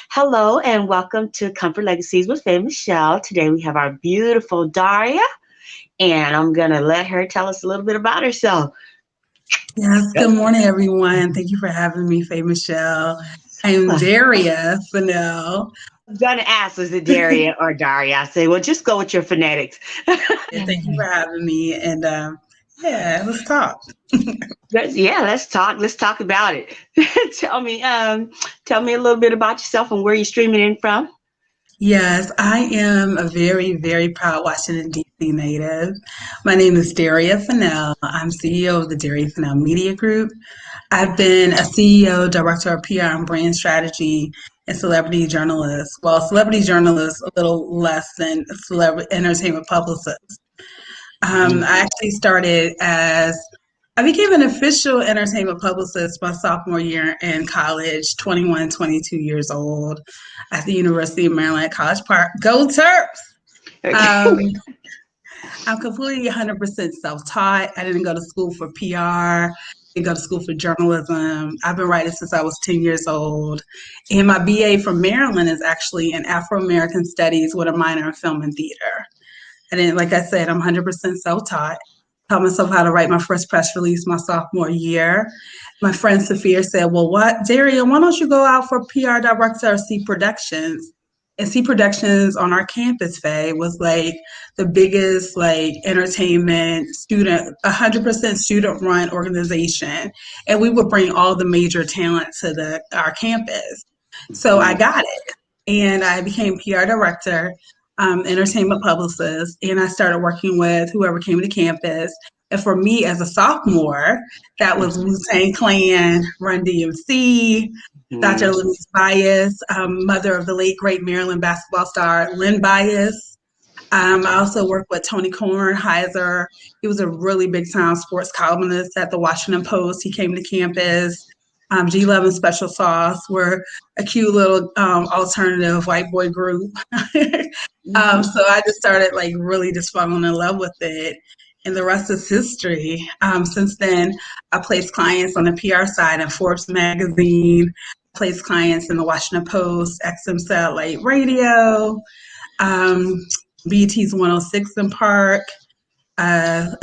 Hello and welcome to Comfort Legacies with Faye Michelle. Today we have our beautiful Daria, and I'm going to let her tell us a little bit about herself. Yes, good morning, everyone. Thank you for having me, Faye Michelle. I am Daria Fennell. I'm going to ask, is it Daria or Daria? I say, well, just go with your phonetics. Thank you for having me. And let's talk. Let's talk. Let's talk about it. Tell me a little bit about yourself and where you're streaming in from. Yes, I am a very, very proud Washington, D.C. native. My name is Daria Fennell. I'm CEO of the Daria Fennell Media Group. I've been a CEO, director of PR and brand strategy, and celebrity journalist. Well, celebrity journalist, a little less than celebrity entertainment publicist. I actually started I became an official entertainment publicist my sophomore year in college, 21, 22 years old, at the University of Maryland at College Park. Go Terps! I'm completely 100% self-taught. I didn't go to school for PR. Didn't go to school for journalism. I've been writing since I was 10 years old. And my BA from Maryland is actually in Afro-American Studies with a minor in film and theater. And then, like I said, I'm 100% self-taught. Taught myself how to write my first press release my sophomore year. My friend Sophia said, well, Daria, why don't you go out for PR director of C Productions? And C Productions on our campus, Faye, was like the biggest like entertainment student, 100% student run organization. And we would bring all the major talent to our campus. So I got it. And I became PR director, entertainment publicist, and I started working with whoever came to campus. And for me as a sophomore, that was Wu-Tang Clan, Run DMC, Dr. Louise Bias, mother of the late great Maryland basketball star Lynn Bias. I also worked with Tony Kornheiser. He was a really big time sports columnist at the Washington Post. He came to campus. G11 Special Sauce were a cute little alternative white boy group. So I just started like really just falling in love with it. And the rest is history. Since then, I placed clients on the PR side in Forbes magazine, placed clients in the Washington Post, XM Satellite Radio, BET's 106 in Park, the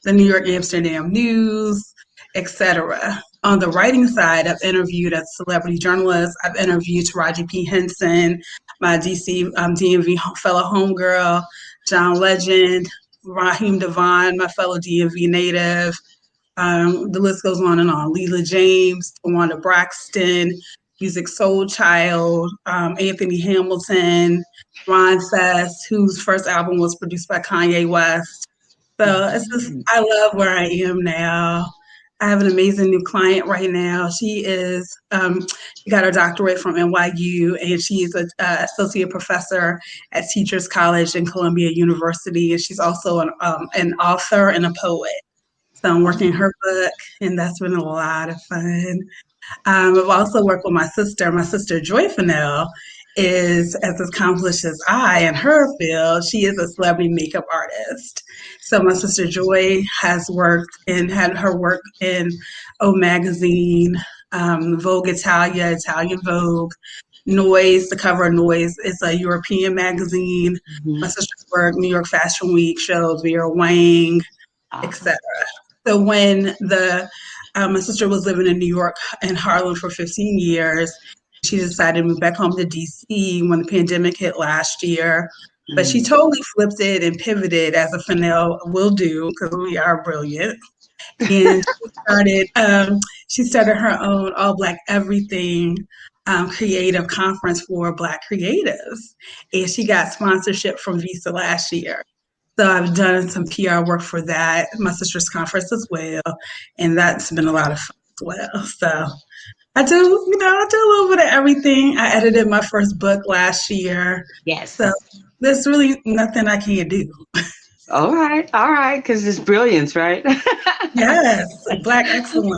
New York Amsterdam News, etc. On the writing side, I've interviewed as a celebrity journalist. I've interviewed Taraji P. Henson, my DC DMV fellow homegirl, John Legend, Raheem Devon, my fellow DMV native. The list goes on and on. Leela James, Tawanda Braxton, Music Soul Child, Anthony Hamilton, Ron Fest, whose first album was produced by Kanye West. So it's just, I love where I am now. I have an amazing new client right now. She got her doctorate from NYU, and she's an associate professor at Teachers College and Columbia University. And she's also an author and a poet. So I'm working her book, and that's been a lot of fun. I've also worked with my sister. My sister, Joy Fennell, is as accomplished as I in her field. She is a celebrity makeup artist. So my sister Joy has worked and had her work in O Magazine, Vogue Italia, Italian Vogue, Noise, the cover of Noise is a European magazine. My sister's worked New York Fashion Week shows, Vera Wang, etc. So when my sister was living in New York and Harlem for 15 years, she decided to move back home to DC when the pandemic hit last year. But she totally flipped it and pivoted, as a Fennell will do, because we are brilliant. And she started her own All Black Everything creative conference for Black creatives. And she got sponsorship from Visa last year. So I've done some PR work for that, my sister's conference as well. And that's been a lot of fun as well. So I do a little bit of everything. I edited my first book last year. Yes. So there's really nothing I can't do. All right, because it's brilliance, right? Yes, Black excellence.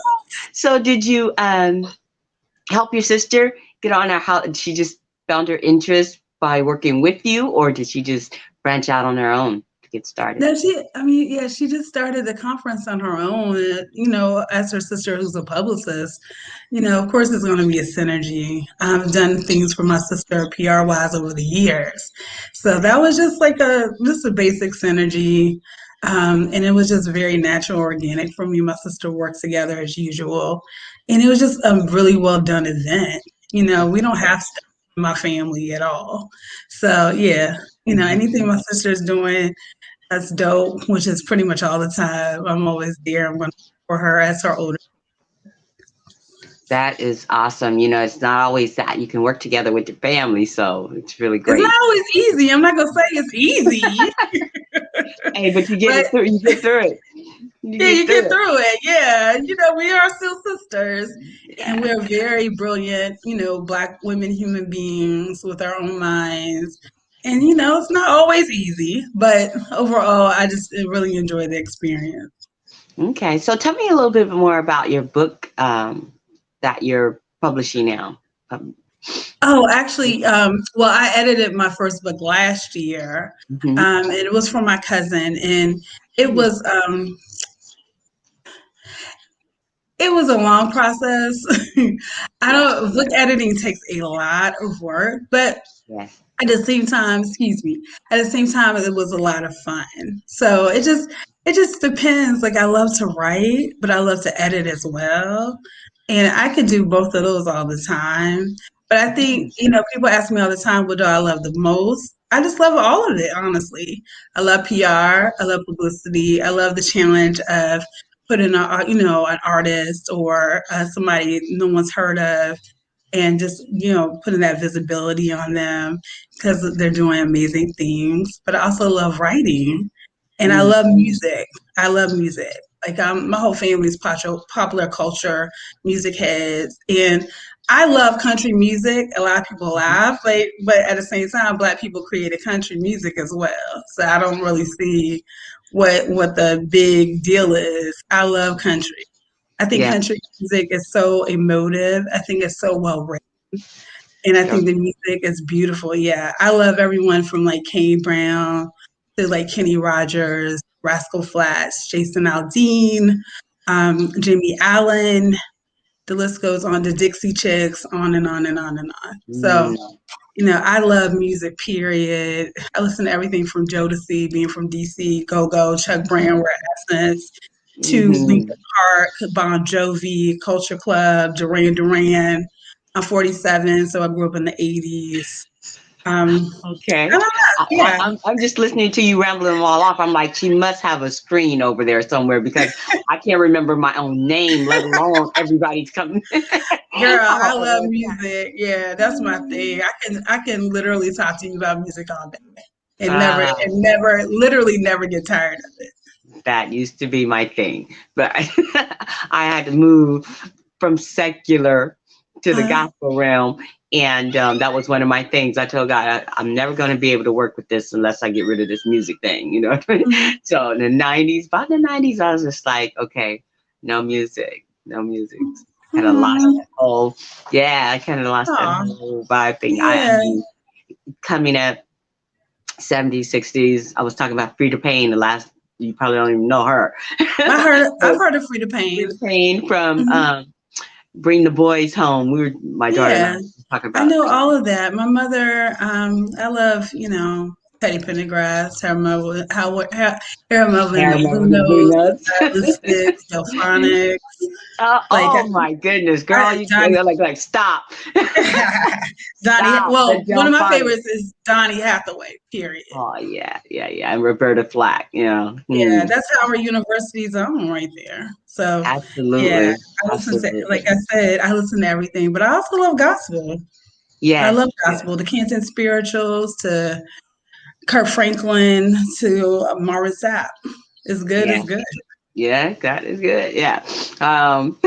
So did you help your sister get on how she just found her interest by working with you, or did she just branch out on her own? to get started? No, I mean, yeah, she just started the conference on her own. As her sister who's a publicist, of course, it's going to be a synergy. I've done things for my sister PR wise over the years. So that was just like just a basic synergy. And it was just very natural, organic for me. My sister works together as usual. And it was just a really well done event. We don't have stuff in my family at all. So yeah, anything my sister's doing, that's dope, which is pretty much all the time. I'm always there. I'm going to for her as her older. That is awesome. It's not always that you can work together with your family, so it's really It's great. not always easy. I'm not going to say it's easy, Hey, but you get but it through. You get through it. You yeah, get you get through it. through it. Yeah. We are still sisters and Yeah. we're very brilliant, Black women, human beings with our own minds. And, it's not always easy, but overall, I just really enjoy the experience. Okay. So tell me a little bit more about your book that you're publishing now. Um, Oh, actually, well, I edited my first book last year, mhm. and it was for my cousin, and it was um, it was a long process. I Yeah. don't Book editing takes a lot of work, but Yes. at the same time, excuse me, at the same time, it was a lot of fun. So it just depends. Like I love to write, but I love to edit as well. And I could do both of those all the time. But I think, people ask me all the time, what do I love the most? I just love all of it, honestly. I love PR. I love publicity. I love the challenge of putting an artist or somebody no one's heard of and just putting that visibility on them because they're doing amazing things. But I also love writing and I Mm, love music. I love music. Like my whole family's popular culture music heads, and I love country music. A lot of people laugh, but at the same time, Black people created country music as well. So I don't really see what the big deal is. I love country. I think yeah. country music is so emotive. I think it's so well written. And I Sure. think the music is beautiful. Yeah. I love everyone from like Kane Brown to like Kenny Rogers, Rascal Flatts, Jason Aldean, Jimmy Allen. The list goes on to Dixie Chicks, on and on and on and on. So, Mm, I love music, period. I listen to everything from Jodeci, being from DC, Go Go, Chuck Brown, Rare Essence, to hmm. Linkin Park, Bon Jovi, Culture Club, Duran Duran. I'm 47, so I grew up in the 80s. I Okay. don't know. Yeah. I'm just listening to you rambling them all off. I'm like, she must have a screen over there somewhere because I can't remember my own name, let alone everybody's coming. Girl, I love Oh, music. Yeah, that's my thing. I can literally talk to you about music all day and never uh, and never literally never get tired of it. that used to be my thing, but I had to move from secular to the Uh, gospel realm, and that was one of my things. I told God, I'm never going to be able to work with this unless I get rid of this music thing, mhm. So in the '90s, about the '90s, I was just like, okay, no music, no music. Kind of lost Mhm. that whole, yeah, I kind of lost that Aw, whole vibe thing. I yeah. mean, coming up '70s, '60s, I was talking about Frida Payne. The last, you probably don't even know her. I've But heard of Frida Payne. Frida Payne from Mhm. Bring the Boys Home. My daughter and I Yeah, were talking I about. know all of that. My mother, I love, Teddy Pendergrass, Harold Melvin and the Caramel Blue and the Blue Notes, Notes. the Sticks, Delphonics, like Oh my goodness, girl, you Donnie. like stop, Donnie. stop the Well, one of my Delphonics. favorites is Donnie Hathaway. Period. Oh yeah, yeah, yeah, and Roberta Flack. Yeah, that's Howard University's own right there. So, yeah, Absolutely, I listen to, like absolutely. I said, I listen to everything, but I also love gospel. I love Yes, yes, gospel, the Canton spirituals to Kirk Franklin to Marvin Sapp. It's good. yeah, It's good. yeah. That is good. Yeah. Um,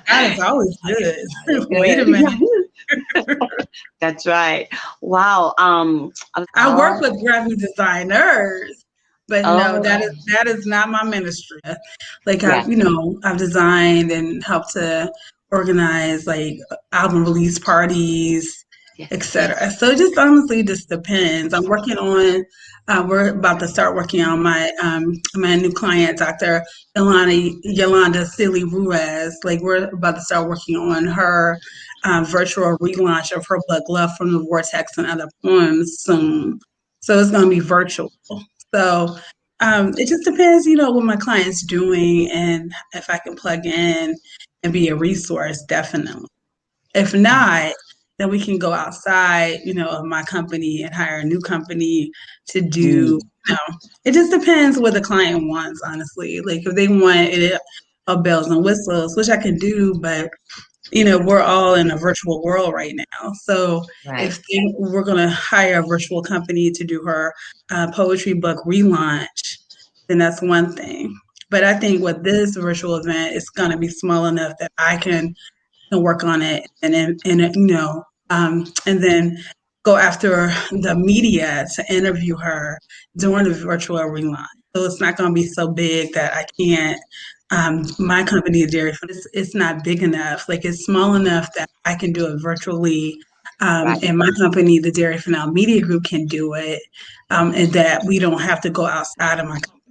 God is always good. Wait a good. minute. That's right. Wow. I work with graphic designers, but no, that is Oh, that is not my ministry. Like yeah. I've designed and helped to organize like album release parties, etc. So it just honestly just depends. I'm working on. We're about to start working on my new client, Dr. Yolanda Silly Ruiz. Like we're about to start working on her virtual relaunch of her book, Love from the Vortex and Other Poems, soon. So it's going to be virtual. So it just depends, what my client's doing and if I can plug in and be a resource, definitely. If not, then we can go outside, of my company and hire a new company to do, Mm, it just depends what the client wants, honestly. Like if they want it of bells and whistles, which I can do, but we're all in a virtual world right now. So right. if we're going to hire a virtual company to do her poetry book relaunch, then that's one thing. But I think with this virtual event, it's going to be small enough that I can work on it and then go after the media to interview her during the virtual relaunch. So it's not going to be so big that I can't. My company, Daria Fennell, it's not big enough. Like it's small enough that I can do it virtually, Right. and my company, the Daria Fennell Media Group, can do it, and that we don't have to go outside of my company.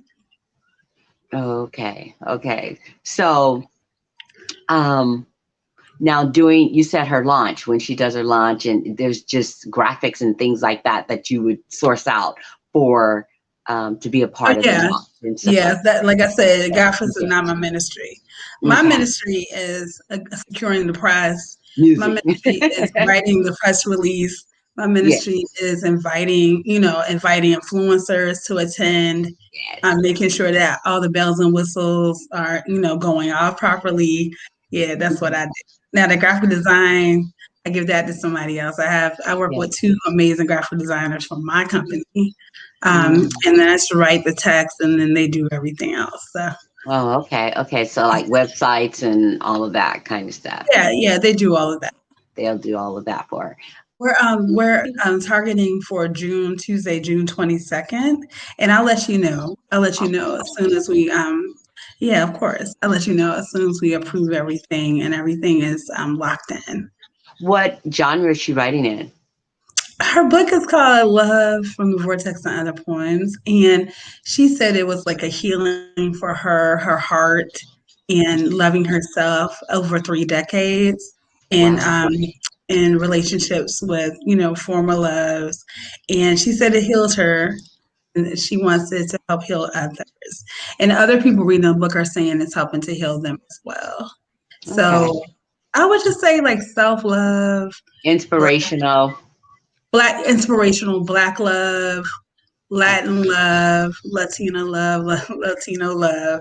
Okay. Okay. So, um, now you said her launch, when she does her launch, and there's just graphics and things like that that you would source out for to be a Oh part of the yeah, launch and stuff like yeah. That, like I said, that. graphics is Okay. not my ministry. My Okay. ministry is securing the press. My Music. ministry is writing the press release. My ministry Yes. is inviting influencers to attend, Yes. making sure that all the bells and whistles are, going off properly. Yeah, that's what Mhm. I do. Now the graphic design, I give that to somebody else. I work Yeah. with two amazing graphic designers from my company. Mm. And then I just write the text and then they do everything else. So Oh, okay. Okay. So like websites and all of that kind of stuff. yeah, they do all of that. They'll do all of that for her. We're targeting for Tuesday, June 22nd, and I'll let you know. I'll let you know as soon as we yeah, of course. I'll let you know as soon as we approve everything and everything is locked in. What genre is she writing in? Her book is called Love from the Vortex and Other Poems. And she said it was like a healing for her heart, and loving herself over 3 decades, and Wow. in relationships with, former loves. And she said it healed her and she wants it to help heal others. And other people reading the book are saying it's helping to heal them as well. Okay. So I would just say like self love, Inspirational. black inspirational black love, Latin love, Latina love, Latino love,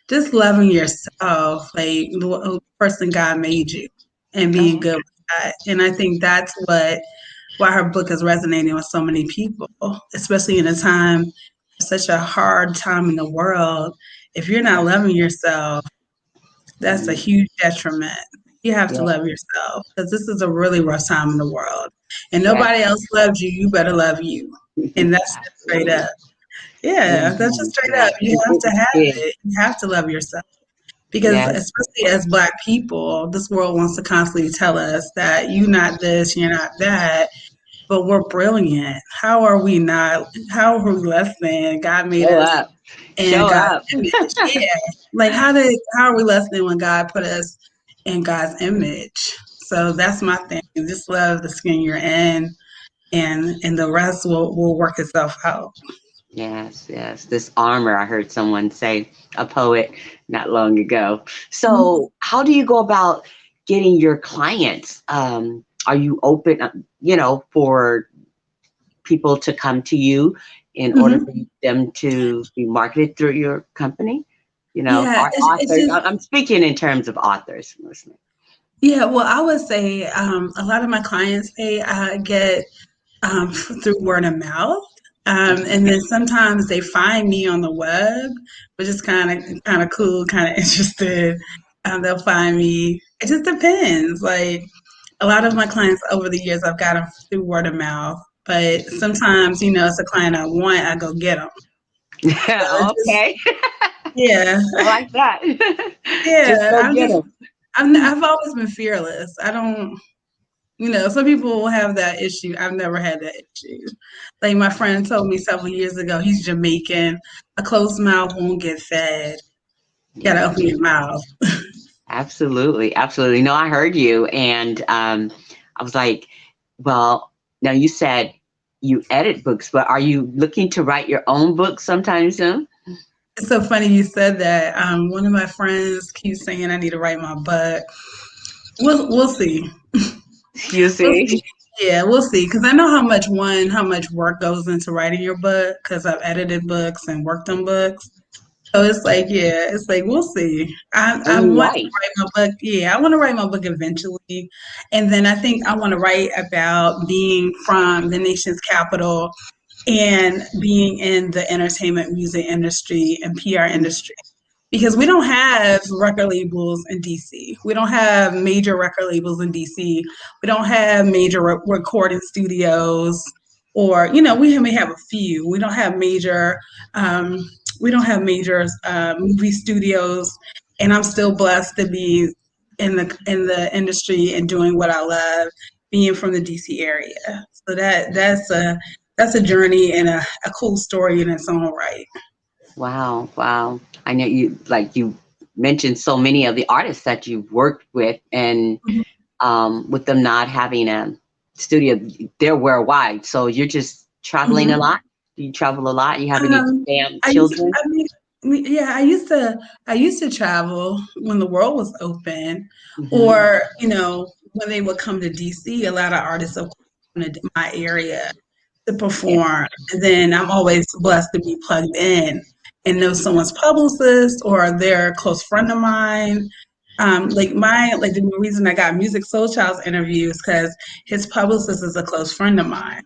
just loving yourself, like the person God made you, and being Oh, good with that. And I think that's why her book is resonating with so many people, especially in a time, such a hard time in the world. If you're not loving yourself, that's a mm, huge detriment. You have to yeah. love yourself because this is a really rough time in the world. And Yes. nobody else loves you. You better love you. And that's just straight Absolutely. up. Yeah, that's just Mhm. straight up. Yes. You have to It's have big. it. You have to love yourself. Because Yes. especially as Black people, this world wants to constantly tell us that you're not this, you're not that, but we're brilliant. How are we not? How are we less than? God made Show us up. in Show God's up. image. Yeah. Like how are we less than when God put us in God's image? So that's my thing. Just love the skin you're in, and the rest will work itself out. Yes, yes. This armor, I heard someone say, a poet not long ago. So, how do you go about getting your clients? Are you open, for people to come to you in order for Mm-hmm. them to be marketed through your company? Yeah, it's Authors. just I'm speaking in terms of authors mostly. yeah. Well, I would say a lot of my clients they get through word of mouth. Okay. And then sometimes they find me on the web, which is kind of cool, kind of interested. They'll find me. It just depends. Like a lot of my clients over the years, I've got them through word of mouth. But sometimes, it's a client I want, I go get them. So it just, Okay. yeah, I like that. Just yeah. go I'm get just, them. I've always been fearless. I don't. Some people will have that issue. I've never had that issue. Like my friend told me several years ago, he's Jamaican. A closed mouth won't get fed. You gotta Yeah, open your mouth. absolutely, absolutely. No, I heard you, and I was like, well, now you said you edit books, but are you looking to write your own book sometime soon? It's so funny you said that. One of my friends keeps saying I need to write my book. We'll see. You We'll see? see. Yeah, we'll see. Because I know how much work goes into writing your book. Because I've edited books and worked on books. So it's like, yeah, it's like we'll see. I And you want to write. write my book. Yeah, I want to write my book eventually, and then I think I want to write about being from the nation's capital and being in the entertainment music industry and PR industry because we don't have record labels in DC. We don't have major record labels in DC. We don't have major recording studios, or we may have a few. We don't have major. Um, we don't have major movie studios, and I'm still blessed to be in the industry and doing what I love, being from the DC area. So that's a journey and a cool story in its own right. Wow, wow. I know you mentioned so many of the artists that you've worked with, and with them not having a studio, they're worldwide. So you're just traveling a Mhm. lot. Do you travel a lot? You have any Um, damn I used, children? I mean, yeah, I used to travel when the world was open, Hmm. or when they would come to DC. A lot of artists would come to my area to Yeah. perform, and then I'm always blessed to be plugged in and know someone's publicist or they're a close friend of mine. Like the reason I got Music Soul Child's interview is because his publicist is a close friend of mine.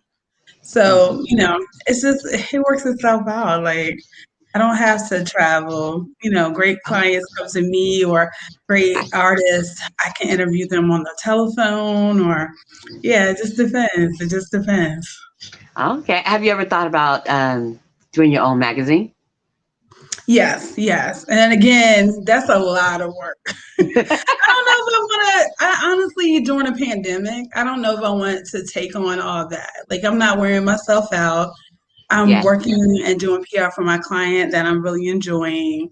Oh, So, it works itself out. Like, I don't have to travel. Great clients come to me or great artists. I can interview them on the telephone or, yeah, it just depends. It just depends. okay. Have you ever thought about doing your own magazine? Yes, yes. And then again, that's a lot of work. I don't know if I want to, I honestly, during a pandemic, I don't know if I want to take on all that. Like, I'm not wearing myself out. I'm Yeah. working and doing PR for my client that I'm really enjoying.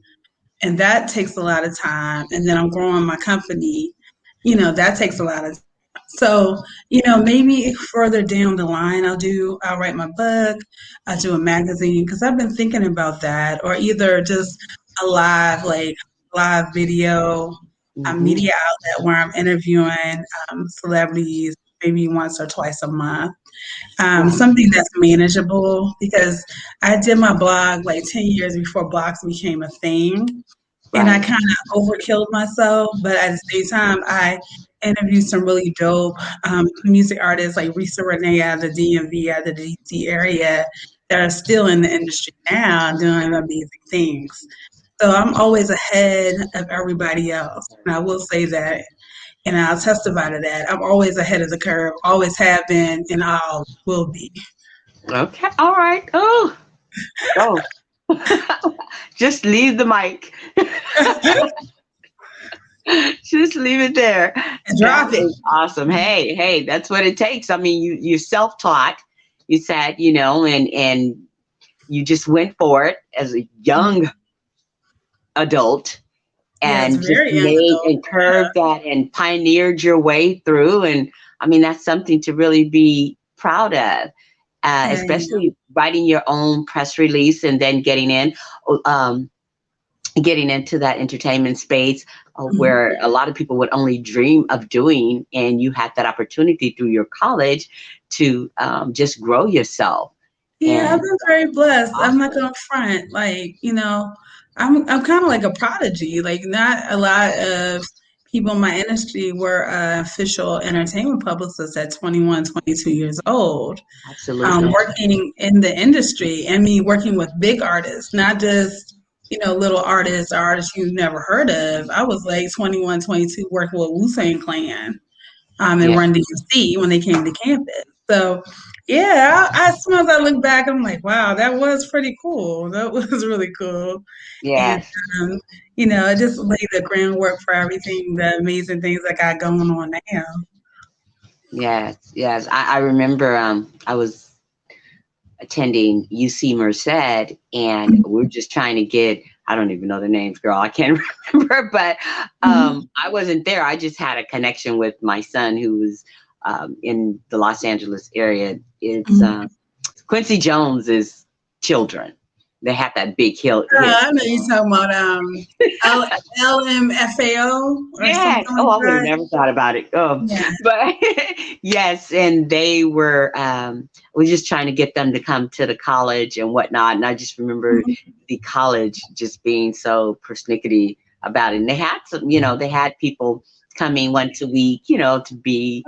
And that takes a lot of time. And then I'm growing my company. That takes a lot of time. So, maybe further down the line, I'll write my book, I'll do a magazine because I've been thinking about that, or either just a live video, a Hmm. media outlet where I'm interviewing celebrities maybe once or twice a month, Right. something that's manageable because I did my blog like 10 years before blogs became a thing. And I Right. kind of overkilled myself, but at the same time, I interviewed some really dope music artists like Risa Renee out of the DMV, out of the DC area, that are still in the industry now doing amazing things. So I'm always ahead of everybody else. And I will say that, and I'll testify to that. I'm always ahead of the curve, always have been, and I will be. Okay. All right. Oh, go. Just leave the mic. Just leave it there. That Drop it. is awesome. Hey, hey, that's what it takes. I mean, you're self-taught. You said, and you just went for it as a young adult Yes, and just very young made adult. and curved that and pioneered your way through. And I mean, that's something to really be proud of, Yeah, yeah. especially writing your own press release and then um, getting into that entertainment space Mhm. where a lot of people would only dream of doing, and you had that opportunity through your college to just grow yourself. Yeah, I've And been very blessed. I'm not awesome. gonna front. Like, I'm kind of like a prodigy. Like, not a lot of people in my industry were official entertainment publicists at 21, 22 years old. Absolutely. Working in the industry and me working with big artists, not just, little artists or artists you've never heard of. I was like 21, 22 working with Wu-Tang Clan and Yeah. Run DMC when they came to campus. So, yeah, sometimes I look back, I'm like, wow, that was pretty cool. That was really cool. And, Yes. um, it just laid the groundwork for everything, the amazing things I got going on now. Yes, yes. I remember I was attending UC Merced, and we're just trying to get, I don't even know the names, girl. I can't remember, but Mhm. I wasn't there. I just had a connection with my son who was in the Los Angeles area. It's Mhm. Quincy Jones's children. They had that big hit. I know you're talking about L LMFAO or something Yes. like Oh, I would have that. never thought about it. Yeah. But yes, and they were we just trying to get them to come to the college and whatnot. And I just remember Mhm. the college just being so persnickety about it. And they had some, they had people coming once a week, to be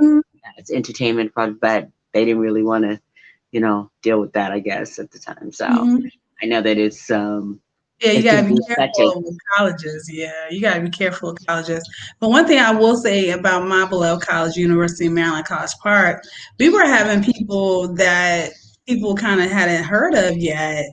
as entertainment, but they didn't really want to, deal with that, I guess, at the time. So Mhm. I know that Yeah, you it gotta can be be such a careful with colleges. Yeah, you gotta be careful with colleges. But one thing I will say about my beloved college, University of Maryland, College Park, we were having people that people kind of hadn't heard of yet.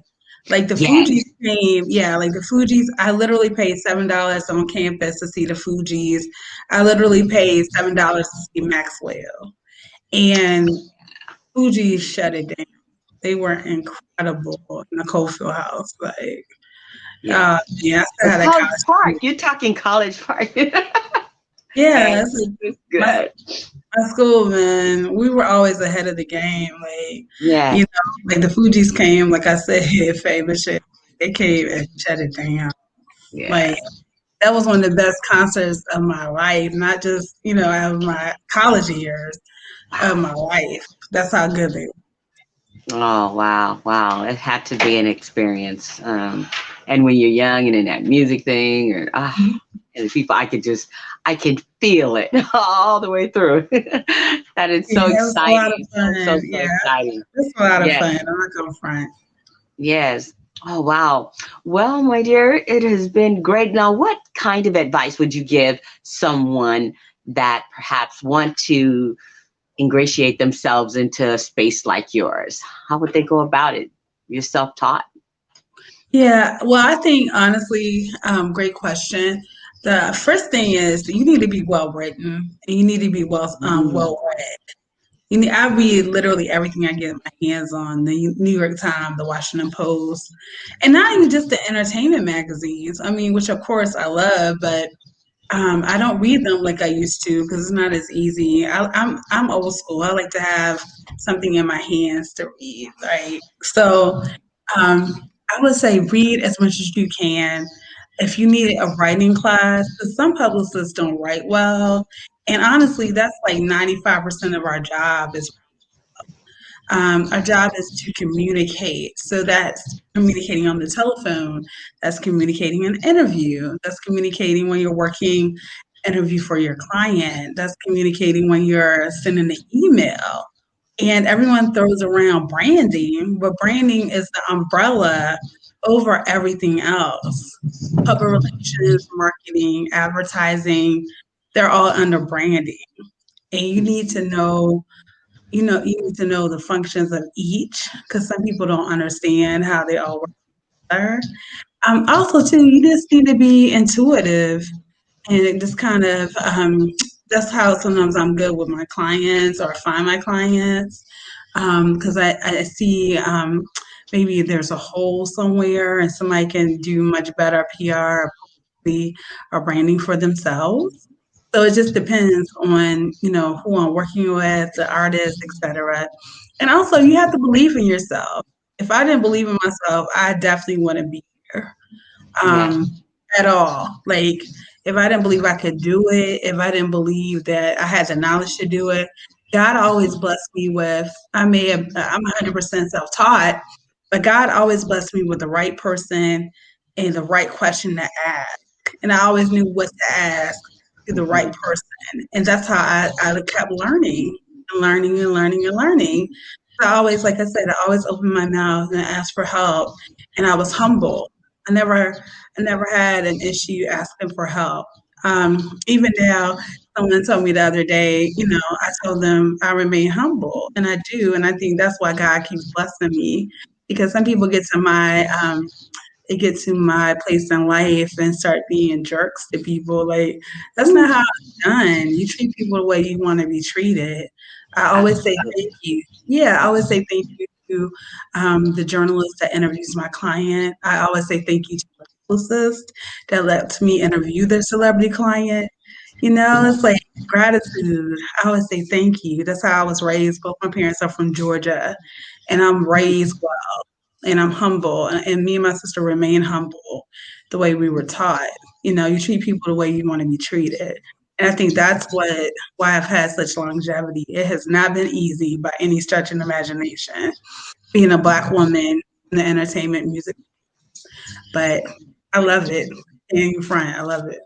Like the Fugees yes. came, yeah, like the Fugees. I literally paid $7 on campus to see the Fugees. I literally paid $7 to see Maxwell, and Fugees shut it down. They were incredible in the Cofield House, like. Yeah. Yeah, I still had a College college. Park. You're talking College Park. Yeah, And that's like it's my good. my school, man. We were always ahead of the game. Like, Yeah. you know, like the Fugees came, like I said, famous shit. They came and shut it down. Yeah. Like that was one of the best concerts of my life, not just, out of my college years, of Wow. my life. That's how good they Oh, wow. Wow. It had to be an experience. And when you're young and in that music thing, were. and the people, I can feel it all the way through. That is so Yeah, it was a lot of exciting. So, fun. so, so Yeah, exciting. it's a lot of Yes. fun. I'm not gonna front. Yes. Oh, wow. Well, my dear, it has been great. Now, what kind of advice would you give someone that perhaps want to ingratiate themselves into a space like yours? How would they go about it? You're self-taught. Yeah, well, I think honestly, great question. The first thing is you need to be well written and you need to be Mm, well read. I read literally everything I get my hands on, the New York Times, the Washington Post, and not even just the entertainment magazines. I mean, which of course I love, but I don't read them like I used to because it's not as easy. I'm old school. I like to have something in my hands to read, right? So I would say read as much as you can. If you need a writing class, 'cause some publicists don't write well, and honestly, that's like 95% of our job is our job is to communicate. So that's communicating on the telephone, that's communicating an interview, that's communicating when you're working interview for your client, that's communicating when you're sending an email. And everyone throws around branding, but branding is the umbrella over everything else. Public relations, marketing, advertising, they're all under branding. And you need to know the functions of each because some people don't understand how they all work together. Also, too, you just need to be intuitive and it just kind of that's how sometimes I'm good with my clients or find my clients because I see maybe there's a hole somewhere and somebody can do much better PR or publicity or branding for themselves. So it just depends on, who I'm working with, the artist, etc. And also you have to believe in yourself. If I didn't believe in myself, I definitely wouldn't be here yeah. um, at all. Like if I didn't believe I could do it, if I didn't believe that I had the knowledge to do it, God always blessed me with. I'm 100% self-taught, but God always blessed me with the right person and the right question to ask, and I always knew what to ask to the right Mhm. person, and that's how I kept learning and learning and learning and learning. I always, like I said, I always opened my mouth and asked for help, and I was humble. I never I never had an issue asking for help. Even now, someone told me the other day, I told them I remain humble, and I do, and I think that's why God keeps blessing me. Because some people they get to my place in life and start being jerks to people. Like that's not how it's done. You treat people the way you want to be treated. I always say Absolutely. thank you. Yeah, I always say thank you to the journalist that interviews my client. I always say thank you to the publicist that lets me interview their celebrity client. It's like gratitude. I always say thank you. That's how I was raised. Both my parents are from Georgia, and I'm raised well, and I'm humble. And me and my sister remain humble the way we were taught. You treat people the way you want to be treated. And I think that's why I've had such longevity. It has not been easy by any stretch of the imagination being a Black woman in the entertainment music, but I love it. Being front, I love it.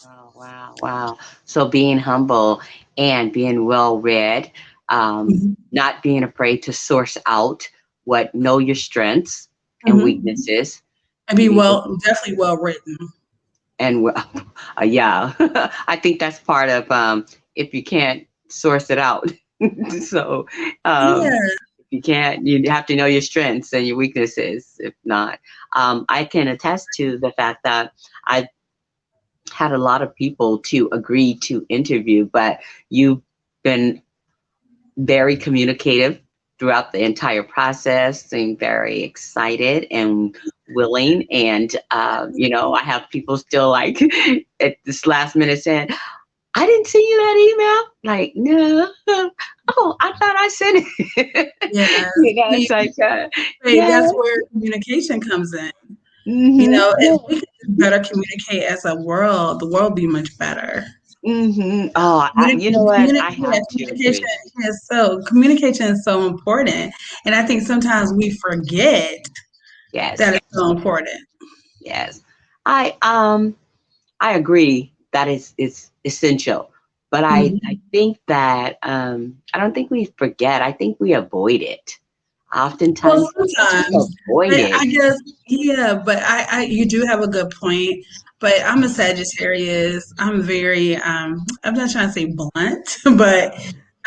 Wow, wow, wow. So being humble and being well read, Mhm. not being afraid to source out know your strengths and Mhm. weaknesses, And be be definitely well written. and yeah, I think that's part of if you can't source it out. So um, Yeah. if you can't, you have to know your strengths and your weaknesses. If not, I can attest to the fact that I had a lot of people to agree to interview, but you've been very communicative throughout the entire process, seemed very excited and willing. And, I have people still like at this last minute saying, I didn't see you that email. Like, no. Oh, I thought I sent it. Yeah. It's See, like, yeah. that's where communication comes in. If Yeah. we could better communicate as a world, the world would be much better. Oh, you know what? I Yeah, have to agree. communication is so important, and I think sometimes we forget that Yes. it's so important. Yes. I agree that it's essential. But I Mhm. think that I don't think we forget. I think we avoid it. Well, Oftentimes we just sometimes, avoid but it. I guess yeah, but you do have a good point. But I'm a Sagittarius. I'm not trying to say blunt, but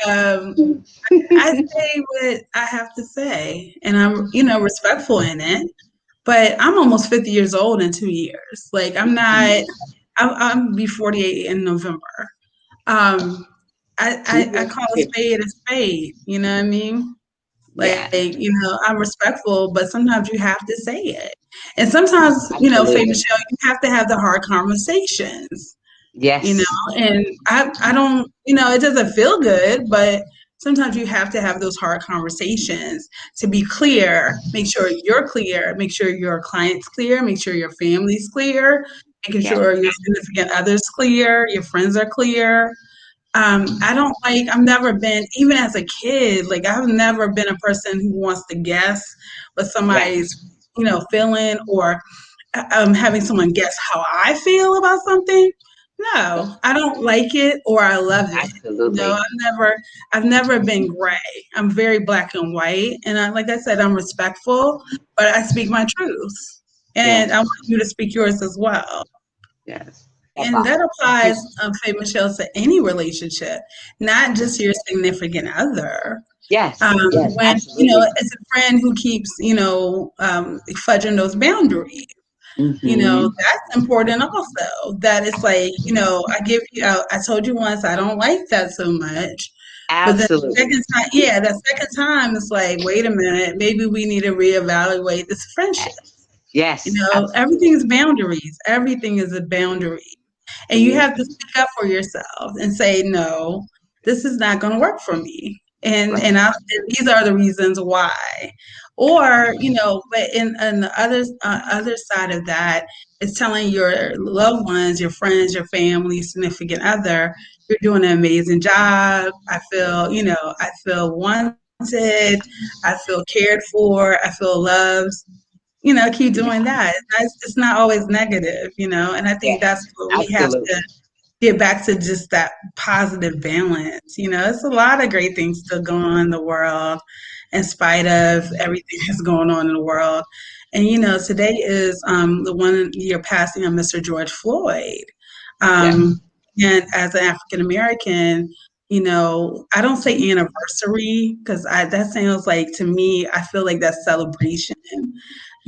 um, I say what I have to say, and I'm respectful in it. But I'm almost 50 years old in 2 years. Like I'm not. I'm be 48 in November. Um, I call a spade a spade. You know what I mean? Yes, I'm respectful, but sometimes you have to say it. And sometimes, Faye absolutely. Michelle, you have to have the hard conversations you know Yes, and I don't it doesn't feel good, but sometimes you have to have those hard conversations to be clear, make sure you're clear, make sure your client's clear, make sure your family's clear, making yes, sure your significant others clear, your friends are clear. I don't like, I've never been, even as a kid, like I've never been a person who wants to guess what yes, somebody's feeling, or having someone guess how I feel about something. yes, No, I don't like it or I love it. absolutely. I've never been gray. I'm very black and white, and like I said, I'm respectful, but I speak my truth, and I Yes, want you to speak yours as well. yes. And that applies, Faye Michelle, to any relationship, not just your significant other. Yes, yes, When absolutely. it's a friend who keeps fudging those boundaries, Mm-hmm. that's important also. That it's like, I told you once I don't like that so much. But then the Absolutely. second time, yeah, that second time it's like, wait a minute, maybe we need to reevaluate this friendship. Yes, yes, Everything absolutely. is boundaries. Everything is a boundary. And you have to Mm-hmm. speak up for yourself and say, no, this is not going to work for me. Right. And these are the reasons why. Or, but in the other side of that is telling your loved ones, your friends, your family, significant other, you're doing an amazing job. I feel wanted. I feel cared for. I feel loved. Keep doing Yeah. that. It's not always negative, and I think Yes, that's what we have to absolutely. get back to, just that positive balance. It's a lot of great things still going on in the world in spite of everything that's going on in the world. And, today is the 1 year passing of Mr. George Floyd. Yes, Um, and as an African American, I don't say anniversary because that sounds like, to me, I feel like that's celebration.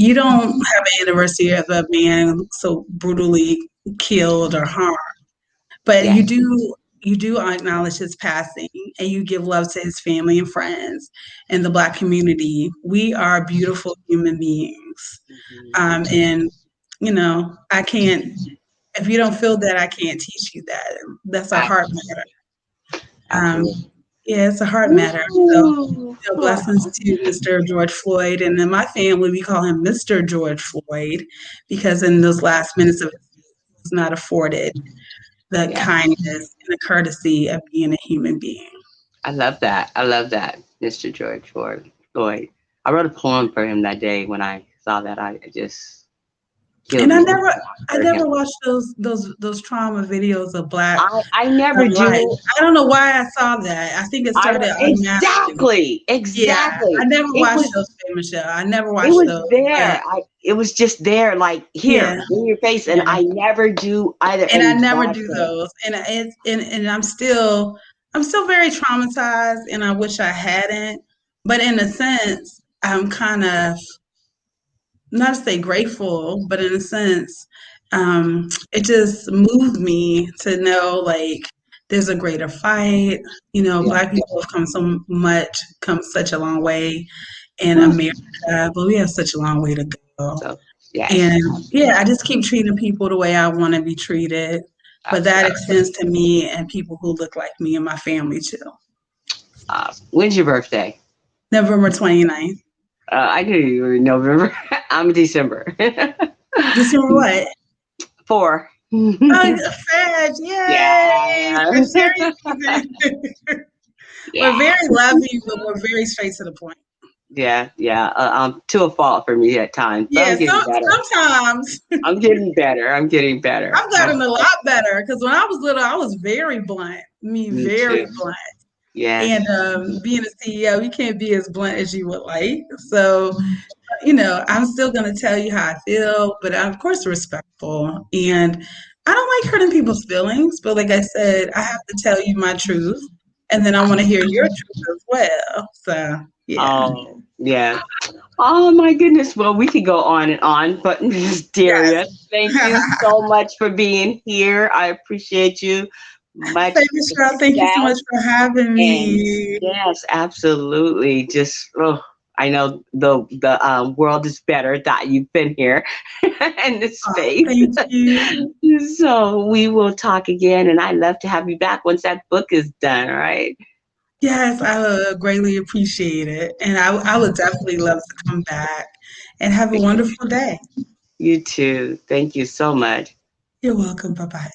You don't have an anniversary of a man so brutally killed or harmed, but you yes, do. you do acknowledge his passing and you give love to his family and friends and the Black community. We are beautiful human beings. Mhm. And, I can't, if you don't feel that, I can't teach you that. That's a heart matter. Um, Absolutely. yeah, it's a heart matter. So, Ooh, blessings wow. to Mr. George Floyd. And in my family, we call him Mr. George Floyd because in those last minutes of his life, he was not afforded the Yeah, kindness and the courtesy of being a human being. I love that. I love that, Mr. George Floyd. I wrote a poem for him that day when I saw that. I it just killed And me when I I heard him. never watched those trauma videos of Black I never life. do. I don't know why I saw that. I think it I don't started automatically. exactly, Yeah, I exactly. never It watched was those, Michelle. I never it watched was those, but there. It was just there, like yeah, here in your face, and yeah. I never do either. And I And never that's do it. those. And I'm still very traumatized, and I wish I hadn't. But in a sense, I'm kind of not to say grateful, but in a sense, it just moved me to know like there's a greater fight. Yeah. Black people have come such a long way in Whew. America, but we have such a long way to go. So yes, And yeah, I just keep treating people the way I want to be treated. But that absolutely. extends to me and people who look like me and my family too. When's your birthday? November 29th. I knew you were in November. I'm December. December what? 4. Oh, Fed, yay! Yeah. Sagittarius season. We're Yeah. very loving, but we're very straight to the point. Yeah. Yeah. To a fault for me at times, but Yeah, I'm getting better. sometimes I'm getting better. I'm getting better. I've gotten a lot better because when I was little, I was very blunt. Me Very too. blunt. Yes. And being a CEO, you can't be as blunt as you would like. So, I'm still going to tell you how I feel, but I'm, of course, respectful. And I don't like hurting people's feelings, but like I said, I have to tell you my truth. And then I want to hear your truth as well. So, yeah. Oh, yeah. Oh my goodness. Well, we could go on and on, but Mrs. Daria, thank you Yes. so much for being here. I appreciate you. Much Thank you, Cheryl. Thank you so much success. for having And me. yes, absolutely. Just I know the world is better that you've been here in this Oh, space. thank you. So we will talk again, and I'd love to have you back once that book is done. All right. Yes, I would greatly appreciate it. And I would definitely love to come back and have a wonderful day. You too. Thank you so much. You're welcome. Bye bye.